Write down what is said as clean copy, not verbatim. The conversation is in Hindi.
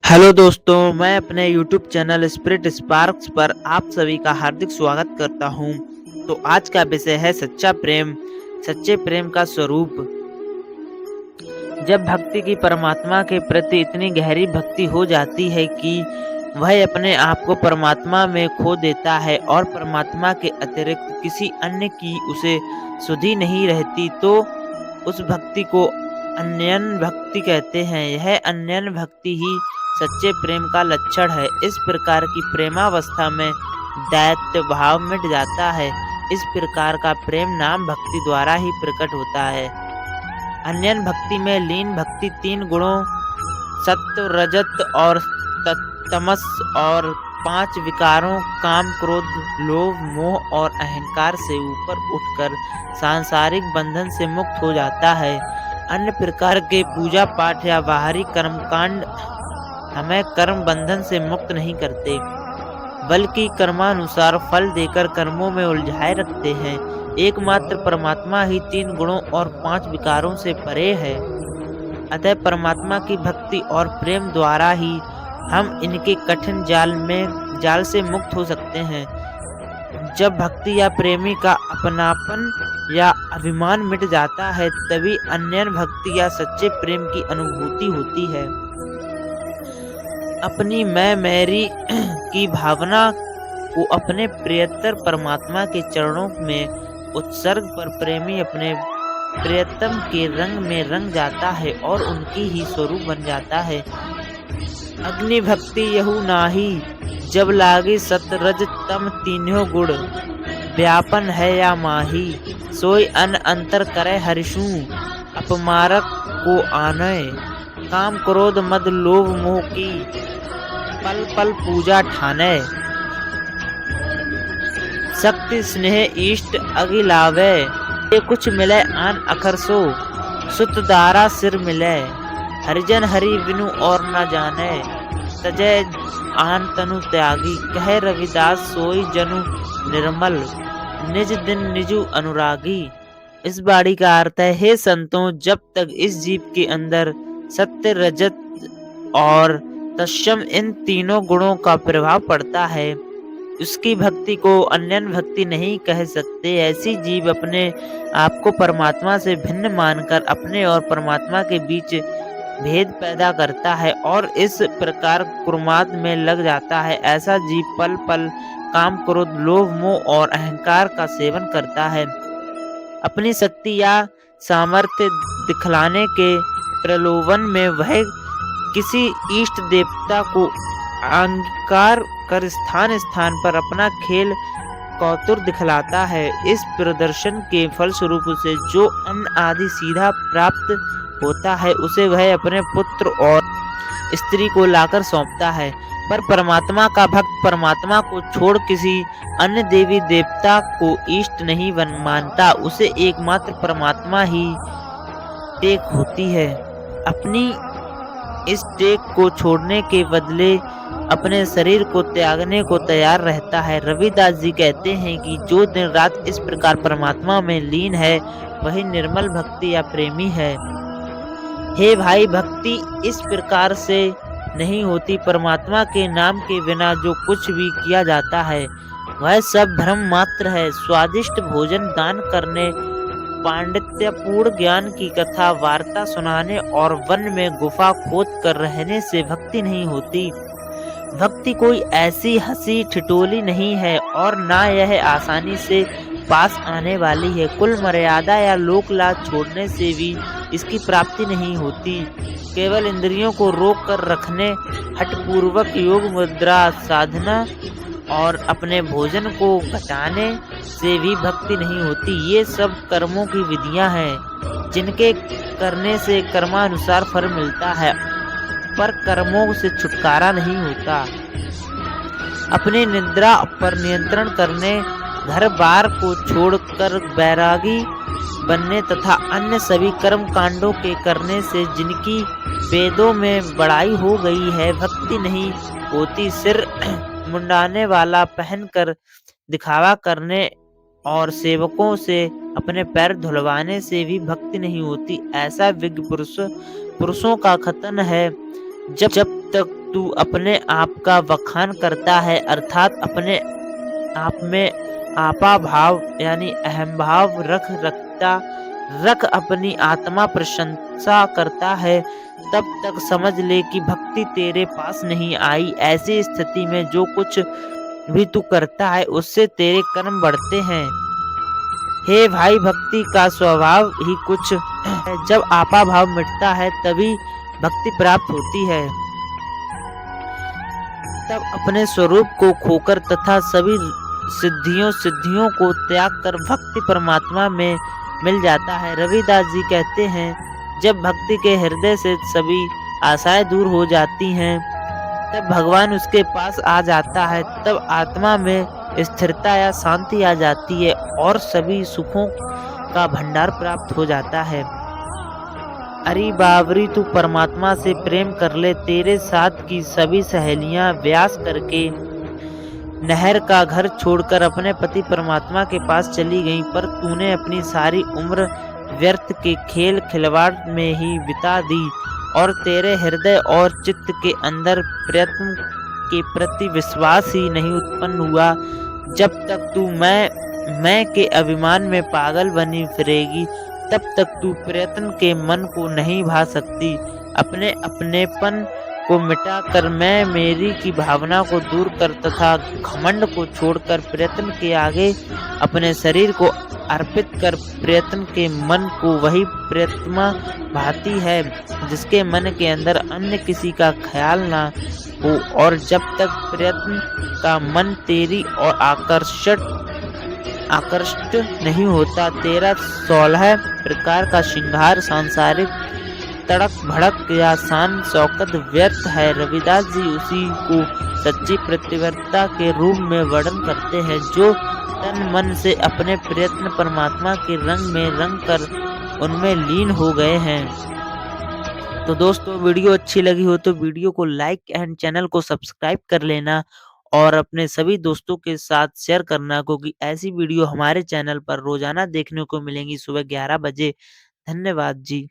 हेलो दोस्तों, मैं अपने यूट्यूब चैनल स्पिरिट स्पार्क्स पर आप सभी का हार्दिक स्वागत करता हूं। तो आज का विषय है सच्चा प्रेम, सच्चे प्रेम का स्वरूप। जब भक्ति की परमात्मा के प्रति इतनी गहरी भक्ति हो जाती है कि वह अपने आप को परमात्मा में खो देता है और परमात्मा के अतिरिक्त किसी अन्य की उसे सुधि नहीं रहती, तो उस भक्ति को अन्यन भक्ति कहते हैं। यह अन्यन भक्ति ही सच्चे प्रेम का लक्षण है। इस प्रकार की प्रेमावस्था में दैत्य भाव मिट जाता है। इस प्रकार का प्रेम नाम भक्ति द्वारा ही प्रकट होता है। अन्यन भक्ति में लीन भक्ति 3 गुणों सत्व, रजत और तमस और 5 विकारों काम, क्रोध, लोभ, मोह और अहंकार से ऊपर उठकर सांसारिक बंधन से मुक्त हो जाता है। अन्य प्रकार के पूजा पाठ या बाहरी कर्मकांड हमें कर्म बंधन से मुक्त नहीं करते, बल्कि कर्मानुसार फल देकर कर्मों में उलझाए रखते हैं। एकमात्र परमात्मा ही 3 गुणों और 5 विकारों से परे है। अतः परमात्मा की भक्ति और प्रेम द्वारा ही हम इनके कठिन जाल से मुक्त हो सकते हैं। जब भक्ति या प्रेमी का अपनापन या अभिमान मिट जाता है, तभी अन्यन भक्ति या सच्चे प्रेम की अनुभूति होती है। अपनी मैं मेरी की भावना को अपने प्रियतर परमात्मा के चरणों में उत्सर्ग पर प्रेमी अपने प्रियतम के रंग में रंग जाता है और उनकी ही स्वरूप बन जाता है। अग्नि भक्ति यहू नाही, जब लागे सत रज तम तीनों गुण, व्यापन है या माही, सोई अन अंतर करे हरिषु, अपमारक को आनय, काम क्रोध मद लोभ मोह की, पल पल पूजा ठाने, शक्ति स्नेह इष्ट अगिलावे, ये कुछ मिले आन अखर सो, सुत दारा सिर मिले, हरिजन हरि बिनु और न जाने, तजय आन तनु त्यागी, कह रविदास सोई जनु निर्मल, निज दिन निजु अनुरागी। इस बाड़ी का अर्थ है, हे संतों, जब तक इस जीव के अंदर सत्य, रजत और तत्सम इन तीनों गुणों का प्रभाव पड़ता है, उसकी भक्ति को अन्यन भक्ति नहीं कह सकते। ऐसी जीव अपने आप को परमात्मा से भिन्न मानकर अपने और परमात्मा के बीच भेद पैदा करता है और इस प्रकार कुर्माद में लग जाता है। ऐसा जीव पल पल काम, क्रोध, लोभ, मोह और अहंकार का सेवन करता है। अपनी शक्ति या सामर्थ्य दिखलाने के प्रलोभन में वह किसी इष्ट देवता को अंगीकार कर स्थान स्थान पर अपना खेल कौतुर दिखलाता है। इस प्रदर्शन के फलस्वरूप से जो अन्न आदि सीधा प्राप्त होता है, उसे वह अपने पुत्र और स्त्री को लाकर सौंपता है। पर परमात्मा का भक्त परमात्मा को छोड़ किसी अन्य देवी देवता को इष्ट नहीं मानता। उसे एकमात्र परमात्मा ही टेक होती है। अपनी इस टेक को छोड़ने के बदले अपने शरीर को त्यागने को तैयार रहता है। रविदास जी कहते हैं कि जो दिन रात इस प्रकार परमात्मा में लीन है, वही निर्मल भक्ति या प्रेमी है। हे भाई, भक्ति इस प्रकार से नहीं होती। परमात्मा के नाम के बिना जो कुछ भी किया जाता है, वह सब भ्रम मात्र है। स्वादिष्ट भोजन दान करने, पांडित्यपूर्ण ज्ञान की कथा वार्ता सुनाने और वन में गुफा खोद कर रहने से भक्ति नहीं होती। भक्ति कोई ऐसी हंसी ठिठोली नहीं है और ना यह आसानी से पास आने वाली है। कुल मर्यादा या लोक लाज छोड़ने से भी इसकी प्राप्ति नहीं होती। केवल इंद्रियों को रोक कर रखने, हठपूर्वक योग मुद्रा साधना और अपने भोजन को घटाने से भी भक्ति नहीं होती। ये सब कर्मों की विधियां हैं, जिनके करने से कर्मानुसार फल मिलता है, पर कर्मों से छुटकारा नहीं होता। अपनी निद्रा पर नियंत्रण करने, घर बार को छोड़कर बैरागी बनने तथा अन्य सभी कर्म कांडों के करने से जिनकी वेदों में बड़ाई हो गई है, भक्ति नहीं होती। सिर मुंडाने वाला पहनकर दिखावा करने और सेवकों से अपने पैर धुलवाने से भी भक्ति नहीं होती। ऐसा विज्ञ पुरुषों का कथन है, जब तक तू अपने आप का बखान करता है, अर्थात अपने आप में आपा भाव यानी अहम भाव रख अपनी आत्मा प्रशंसा करता है, तब तक समझ ले कि भक्ति तेरे पास नहीं आई। ऐसी स्थिति में जो कुछ भी तू करता है उससे तेरे कर्म बढ़ते हैं। हे भाई, भक्ति का स्वभाव ही कुछ है। जब आपा भाव मिटता है तभी भक्ति प्राप्त होती है। तब अपने स्वरूप को खोकर तथा सभी सिद्धियों को त्याग कर भक्ति परमात्मा में मिल जाता है। रविदास जी कहते हैं, जब भक्ति के हृदय से सभी आशाएं दूर हो जाती हैं, तब भगवान उसके पास आ जाता है। तब आत्मा में स्थिरता या शांति आ जाती है और सभी सुखों का भंडार प्राप्त हो जाता है। अरे बाबरी, तू परमात्मा से प्रेम कर ले। तेरे साथ की सभी सहेलियां व्यास करके नहर का घर छोड़कर अपने पति परमात्मा के पास चली गईं, पर तूने अपनी सारी उम्र व्यर्थ के खेल खिलवाड़ में ही बिता दी और तेरे हृदय और चित्त के अंदर प्रयत्न के प्रति विश्वास ही नहीं उत्पन्न हुआ। जब तक तू मैं के अभिमान में पागल बनी फिरेगी, तब तक तू प्रयत्न के मन को नहीं भा सकती। अपने अपनेपन को मिटाकर मैं मेरी की भावना को दूर कर तथा घमंड को छोड़कर प्रयत्न के आगे अपने शरीर को अर्पित कर प्रयत्न के मन को वही प्रयत्न भाती है जिसके मन के अंदर अन्य किसी का ख्याल ना हो। और जब तक प्रयत्न का मन तेरी और आकर्षित नहीं होता, तेरा 16 प्रकार का श्रृंगार सांसारिक तड़क भड़क या शान शौकत व्यर्थ है। रविदास जी उसी को सच्ची प्रतिबद्धता के रूप में वर्णन करते हैं, जो तन मन से अपने प्रयत्न परमात्मा के रंग में रंग कर उनमें लीन हो गए हैं। तो दोस्तों, वीडियो अच्छी लगी हो तो वीडियो को लाइक एंड चैनल को सब्सक्राइब कर लेना और अपने सभी दोस्तों के साथ शेयर करना, क्योंकि ऐसी वीडियो हमारे चैनल पर रोजाना देखने को मिलेंगी सुबह 11 बजे। धन्यवाद जी।